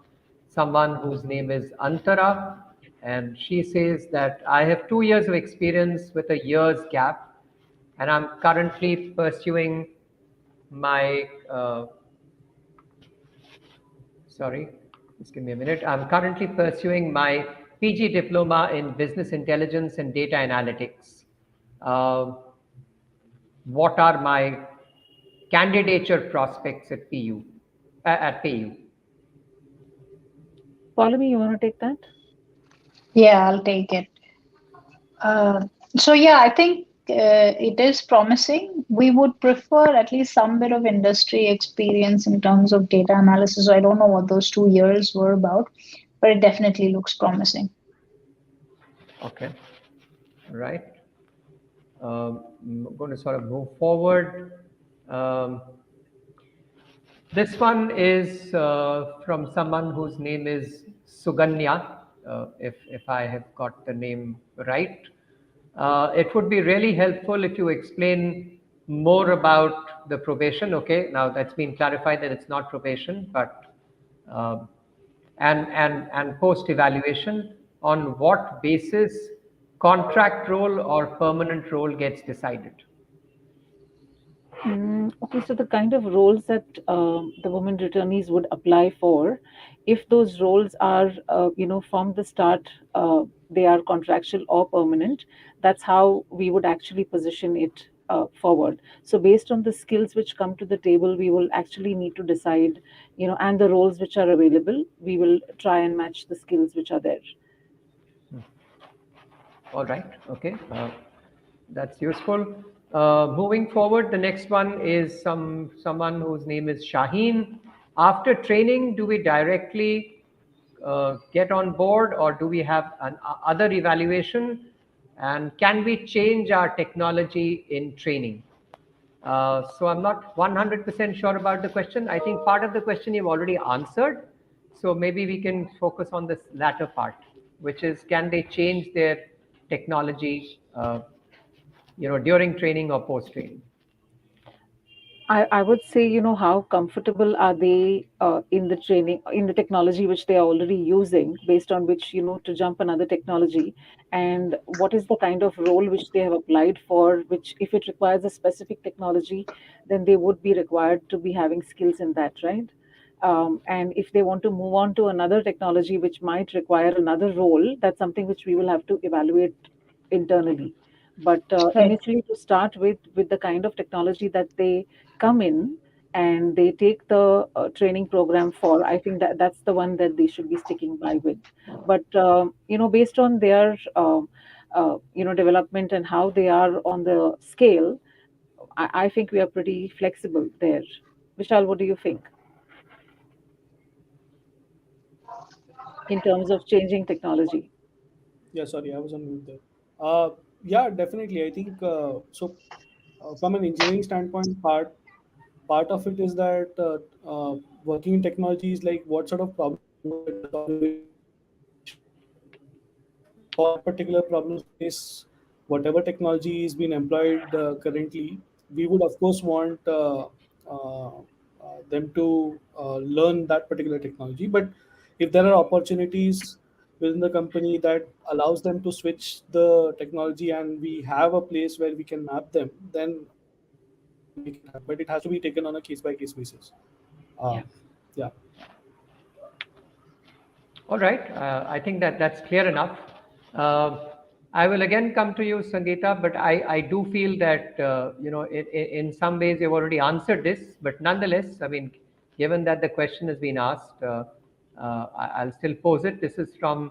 someone whose name is Antara, and she says that I have 2 years of experience with a year's gap, and I'm currently pursuing my sorry, just give me a minute. I'm currently pursuing my PG diploma in business intelligence and data analytics. What are my candidature prospects at PU? At PayU? Follow me, you want to take that? Yeah, I'll take it. So yeah, I think it is promising. We would prefer at least some bit of industry experience in terms of data analysis. I don't know what those 2 years were about, but it definitely looks promising. Okay, right. I'm going to sort of move forward. Um, this one is from someone whose name is Suganya, if I have got the name right. It would be really helpful if you explain more about the probation. Okay, now that's been clarified that it's not probation, but um, and post evaluation, on what basis contract role or permanent role gets decided. Okay, so the kind of roles that the women returnees would apply for, if those roles are, from the start, they are contractual or permanent, that's how we would actually position it forward. So based on the skills which come to the table, we will actually need to decide, and the roles which are available, we will try and match the skills which are there. All right. Okay. That's useful. Moving forward, the next one is someone whose name is Shaheen. After training, do we directly get on board, or do we have an other evaluation? And can we change our technology in training? So I'm not 100% sure about the question. I think part of the question you've already answered. So maybe we can focus on this latter part, which is, can they change their technology, during training or post training? I would say, how comfortable are they in the training, in the technology which they are already using, based on which, to jump another technology, and what is the kind of role which they have applied for, which if it requires a specific technology, then they would be required to be having skills in that, right? And if they want to move on to another technology which might require another role, that's something which we will have to evaluate internally. But Right. initially, to start with the kind of technology that they come in and they take the training program for, I think that that's the one that they should be sticking by with. But based on their development and how they are on the scale, I think we are pretty flexible there. Vishal, what do you think in terms of changing technology? Yeah, sorry, I was on mute there. Yeah, definitely. I think so. From an engineering standpoint, part of it is that working in technology is like what sort of problems that are solving for particular problem space, whatever technology is being employed currently, we would of course want them to learn that particular technology. But if there are opportunities within the company that allows them to switch the technology and we have a place where we can map them, then we can make it happen. But it has to be taken on a case by case basis. Uh, Yeah. yeah. All right. I think that that's clear enough. Uh, I will again come to you, Sangeeta, but I do feel that, in some ways you've already answered this, but nonetheless, I mean, given that the question has been asked, I'll still pose it. This is from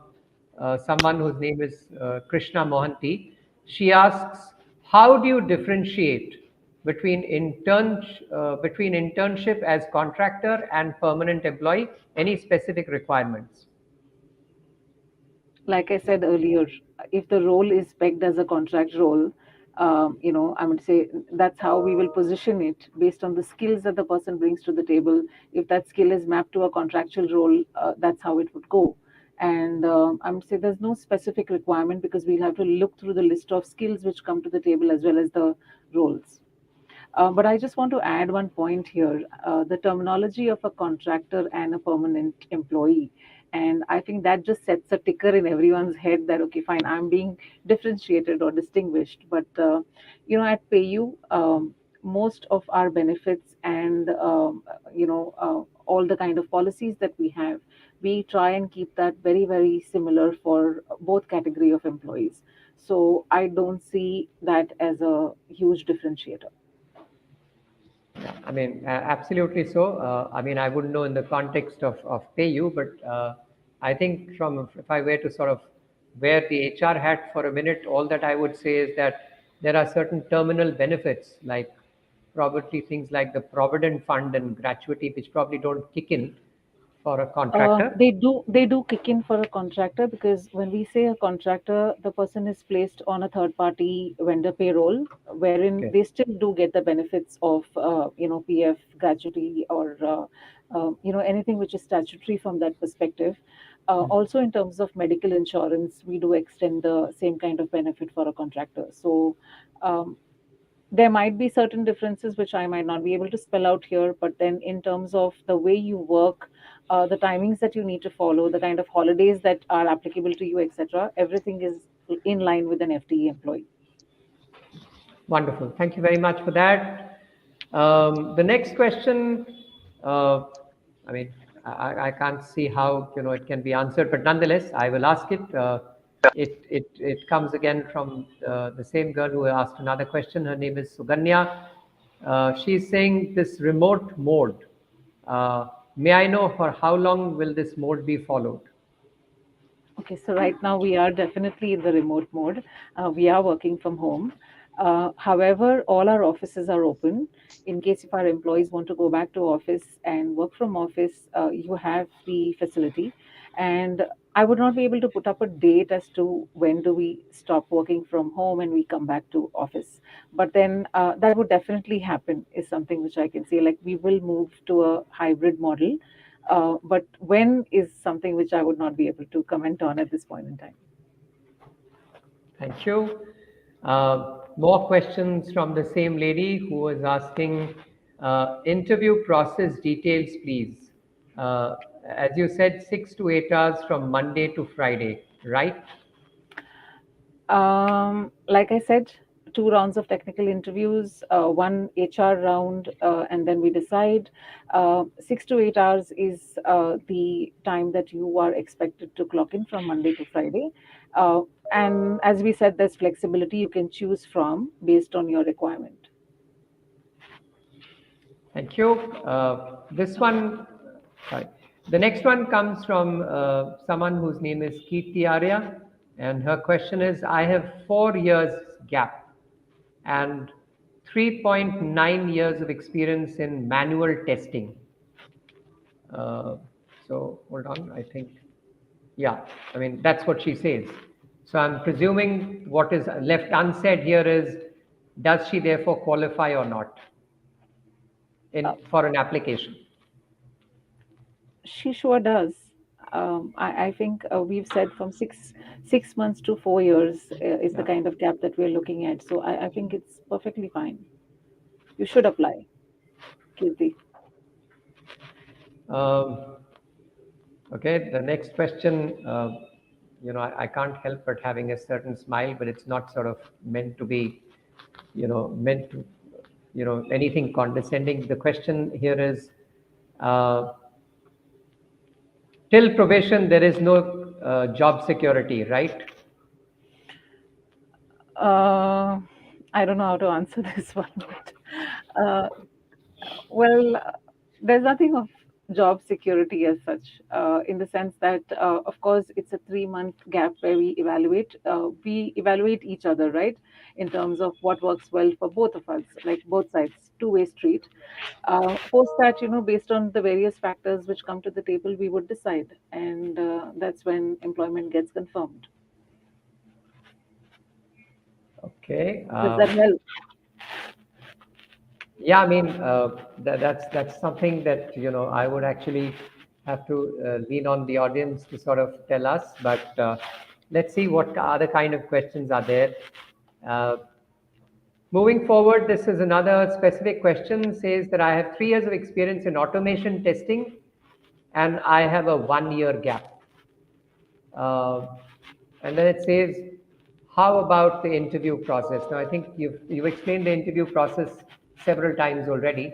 someone whose name is Krishna Mohanty. She asks, how do you differentiate between internship as contractor and permanent employee? Any specific requirements? Like I said earlier, if the role is pegged as a contract role, I would say that's how we will position it based on the skills that the person brings to the table. If that skill is mapped to a contractual role, that's how it would go. And I would say there's no specific requirement, because we'll have to look through the list of skills which come to the table as well as the roles. But I just want to add one point here, the terminology of a contractor and a permanent employee. And I think that just sets a ticker in everyone's head that, okay, fine, I'm being differentiated or distinguished. But, at PayU, most of our benefits and, all the kind of policies that we have, we try and keep that very, very similar for both category of employees. So I don't see that as a huge differentiator. Yeah, I mean, absolutely so. I mean, I wouldn't know in the context of PayU, but I think if I were to sort of wear the HR hat for a minute, all that I would say is that there are certain terminal benefits, like probably things like the Provident Fund and gratuity, which probably don't kick in for a contractor? They do kick in for a contractor, because when we say a contractor, the person is placed on a third party vendor payroll, wherein Okay. they still do get the benefits of PF, gratuity, or anything which is statutory from that perspective. Also, in terms of medical insurance, we do extend the same kind of benefit for a contractor. So um, there might be certain differences which I might not be able to spell out here, but then in terms of the way you work, the timings that you need to follow, the kind of holidays that are applicable to you, etc., everything is in line with an FTE employee. Wonderful. Thank you very much for that. The next question, uh, I mean, I can't see how it can be answered, but nonetheless, I will ask it. It comes again from the same girl who asked another question. Her name is Suganya. She's saying this remote mode. May I know for how long will this mode be followed? Okay, so right now we are definitely in the remote mode. We are working from home. However, all our offices are open. In case if our employees want to go back to office and work from office, you have the facility. And I would not be able to put up a date as to when do we stop working from home and we come back to office. But then that would definitely happen, is something which I can say. Like, we will move to a hybrid model, but when is something which I would not be able to comment on at this point in time. Thank you. More questions from the same lady who was asking interview process details, please. As you said, 6 to 8 hours from Monday to Friday, right? Like I said, 2 rounds of technical interviews, one HR round, and then we decide. 6 to 8 hours is the time that you are expected to clock in from Monday to Friday. And as we said, there's flexibility you can choose from based on your requirement. Thank you. This one, sorry. The next one comes from someone whose name is Kirti Arya, and her question is, I have 4 years gap and 3.9 years of experience in manual testing. So hold on, I think, yeah, I mean, that's what she says. So I'm presuming what is left unsaid here is, does she therefore qualify or not for an application? She sure does. I think we've said from 6 months to 4 years is the Yeah. kind of gap that we're looking at. So I think it's perfectly fine. You should apply, Kirti. Um, okay, the next question, I can't help but having a certain smile, but it's not sort of meant to be, meant to, anything condescending. The question here is, uh, till probation, there is no job security, right? Uh, I don't know how to answer this one, but uh, well, there's nothing of job security as such, in the sense that, of course, it's a 3-month gap where we evaluate. We evaluate each other, right, in terms of what works well for both of us, like both sides, two-way street. Post that, based on the various factors which come to the table, we would decide, and that's when employment gets confirmed. Okay. Does that help? Yeah, I mean, that's something that I would actually have to lean on the audience to sort of tell us. But let's see what other kind of questions are there. Uh, Moving forward, this is another specific question. Says that I have 3 years of experience in automation testing, and I have a 1 year gap. Uh, and then it says, how about the interview process? Now, I think you've explained the interview process several times already.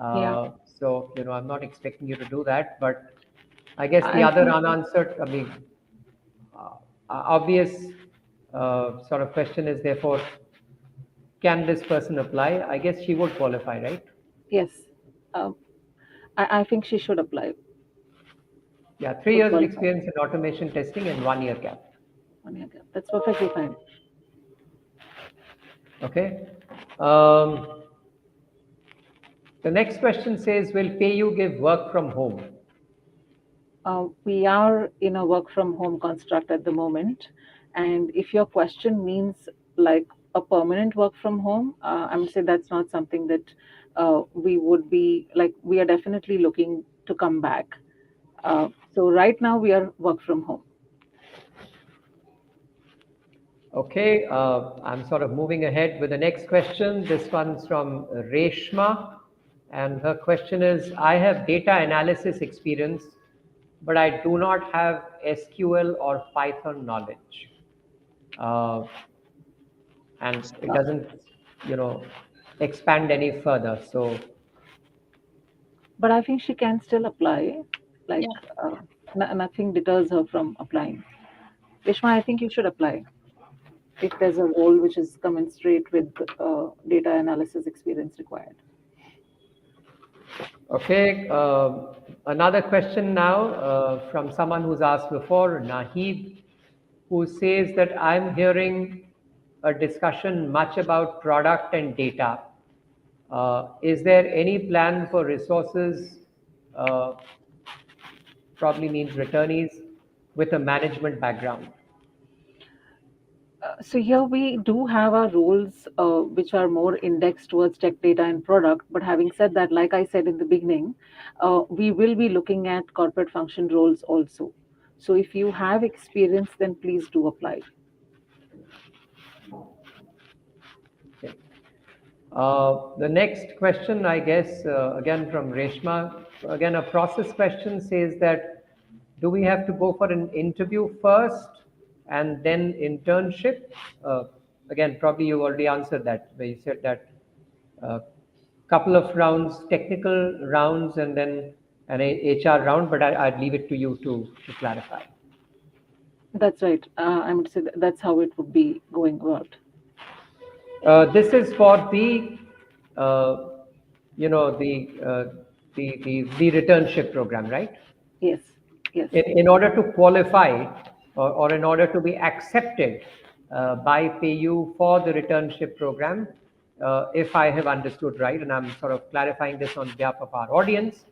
Yeah. So, I'm not expecting you to do that. But I guess the I other think unanswered, I mean, obvious sort of question is therefore, can this person apply? I guess she would qualify, right? yes. Um, I think she should apply. Yeah, 3 Would years of qualify. experience in automation testing and 1 year gap. 1 year gap. That's perfectly fine. Okay. The next question says, will PayU give work from home? We are in a work from home construct at the moment. And if your question means like a permanent work from home, I would say that's not something that we would be like, we are definitely looking to come back. So right now we are work from home. Okay, I'm sort of moving ahead with the next question. This one's from Reshma, and her question is, I have data analysis experience, but I do not have SQL or Python knowledge. And it doesn't, expand any further. So, But I think she can still apply. Like nothing deters her from applying. Rishma, I think you should apply if there's a role which is commensurate with data analysis experience required. okay, another question now from someone who's asked before, Nahid, who says that I'm hearing a discussion much about product and data. Is there any plan for resources, probably means returnees, with a management background? So here we do have our roles which are more indexed towards tech data and product. But having said that, like I said in the beginning, we will be looking at corporate function roles also. So if you have experience, then please do apply. Okay. The next question, I guess, again from Reshma, again a process question, says that do we have to go for an interview first and then internship? Again, probably you already answered that, where you said that couple of rounds, technical rounds, and then an HR round, but I'd leave it to you to clarify. That's right. I would say that's how it would be going about. This is for the, you know, the returnship program, right? Yes, yes. In order to qualify or in order to be accepted by PayU for the returnship program, if I have understood right, and I'm sort of clarifying this on behalf of our audience,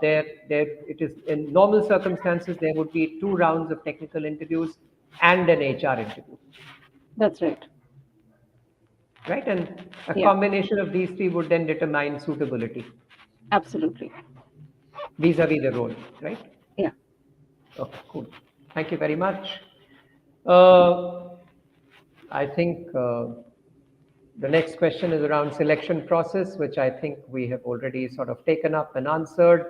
it is in normal circumstances there would be 2 rounds of technical interviews and an HR interview. That's right. Right, and a Yeah. combination of these 3 would then determine suitability Absolutely. vis-a-vis the role, right? Yeah. Okay, cool. Thank you very much. I think the next question is around selection process, which I think we have already sort of taken up and answered.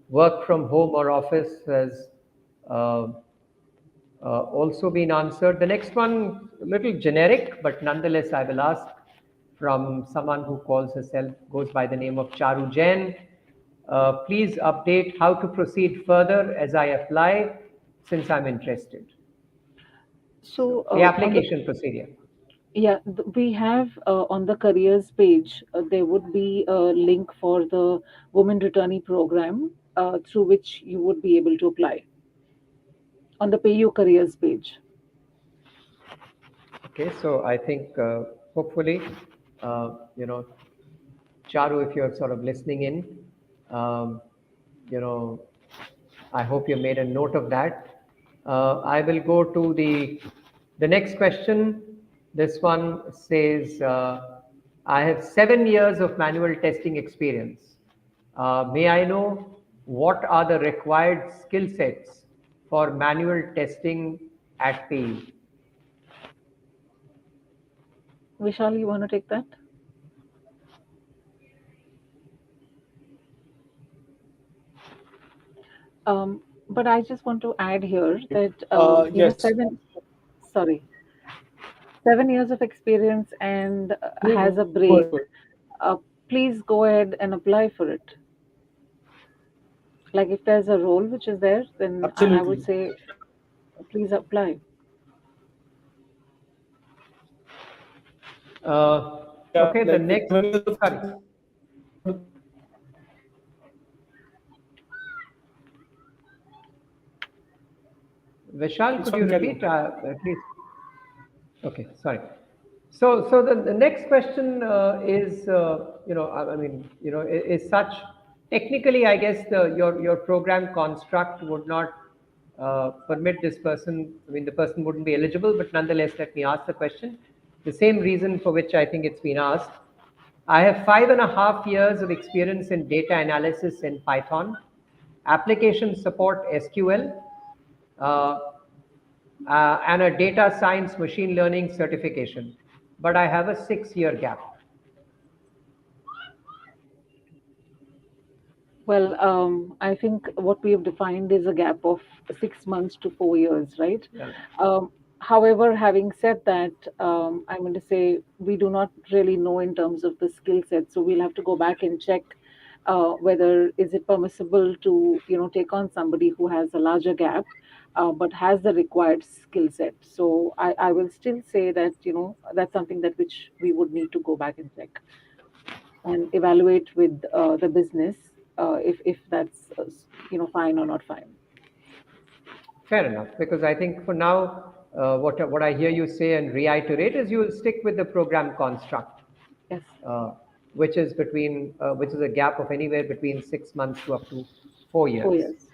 Work from home or office has also been answered. The next one, a little generic, but nonetheless, I will ask from someone who calls herself, goes by the name of Charu Jain. Please update how to proceed further as I apply, since I'm interested. So The application procedure. yeah, we have on the careers page, there would be a link for the Women Returnee program through which you would be able to apply on the PayU careers page. Okay, so I think hopefully, you know, Charu, if you're sort of listening in, you know, I hope you made a note of that. I will go to the next question. This one says, I have 7 years of manual testing experience. May I know what are the required skill sets for manual testing at PayU? Vishal, you want to take that? But I just want to add here that Yes. 7 years of experience and has a break. Please go ahead and apply for it. Like if there's a role which is there, then I would Absolutely. say please apply. Okay, the like next, sorry. Vishal, could you repeat, please? Okay, sorry. So the next question is, I mean, is such technically, I guess your program construct would not permit this person. I mean, the person wouldn't be eligible, but nonetheless, let me ask the question. The same reason for which I think it's been asked. I have 5.5 years of experience in data analysis in Python, application support SQL, uh, and a data science machine learning certification, but I have a 6-year gap. Well, I think what we have defined is a gap of 6 months to 4 years, right? Yeah. However, having said that, I'm going to say we do not really know in terms of the skill set, so we'll have to go back and check whether is it permissible to take on somebody who has a larger gap, but has the required skill set. So I will still say that that's something that which we would need to go back and check and evaluate with the business if that's fine or not fine. Fair enough, because I think for now, what I hear you say and reiterate is you will stick with the program construct, Yes. which is a gap of anywhere between 6 months to up to 4 years. 4 years.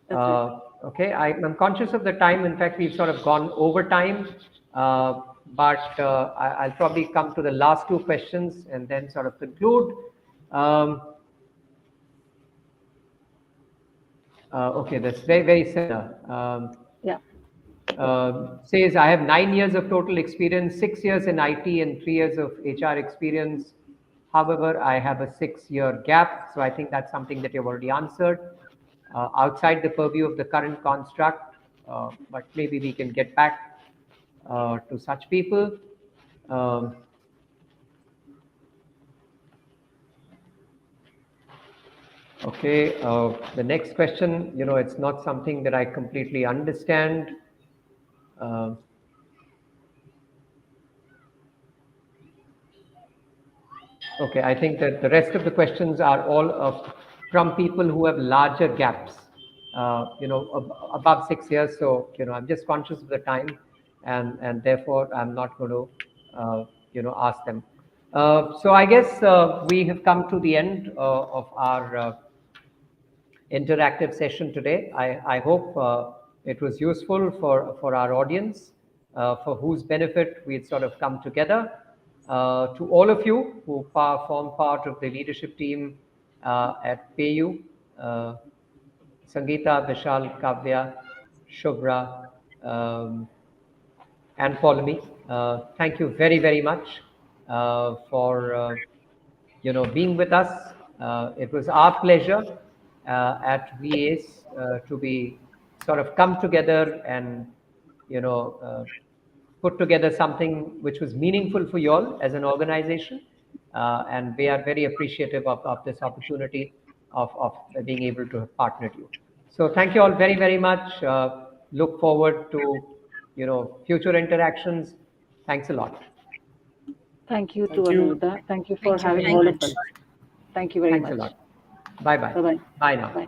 That's right. Okay, I'm conscious of the time. In fact, we've sort of gone over time, but I'll probably come to the last two questions and then sort of conclude. Okay, that's very, very similar. Yeah. Says, I have 9 years of total experience, 6 years in IT and 3 years of HR experience. However, I have a 6-year gap. So I think that's something that you've already answered. Outside the purview of the current construct, but maybe we can get back to such people. Okay, the next question, it's not something that I completely understand. Okay, I think that the rest of the questions are all from people who have larger gaps, above 6 years. So, I'm just conscious of the time, and therefore I'm not going to, ask them. So I guess we have come to the end of our interactive session today. I hope it was useful for our audience, for whose benefit we'd sort of come together. To all of you who form part of the leadership team at PayU, Sangeeta, Vishal, Kavya, Shubhra, and Paulami, thank you very, very much for being with us. It was our pleasure at VAs to be sort of come together and put together something which was meaningful for you all as an organization, and we are very appreciative of this opportunity of being able to have partnered you. So thank you all very, very much. Look forward to future interactions. Thanks a lot. Thank you to Thank you. Anuruddha. Thank you for Thank you having very all much. of us. Thank you very Thanks a much. lot. Bye bye. Bye-bye. Bye now. Bye.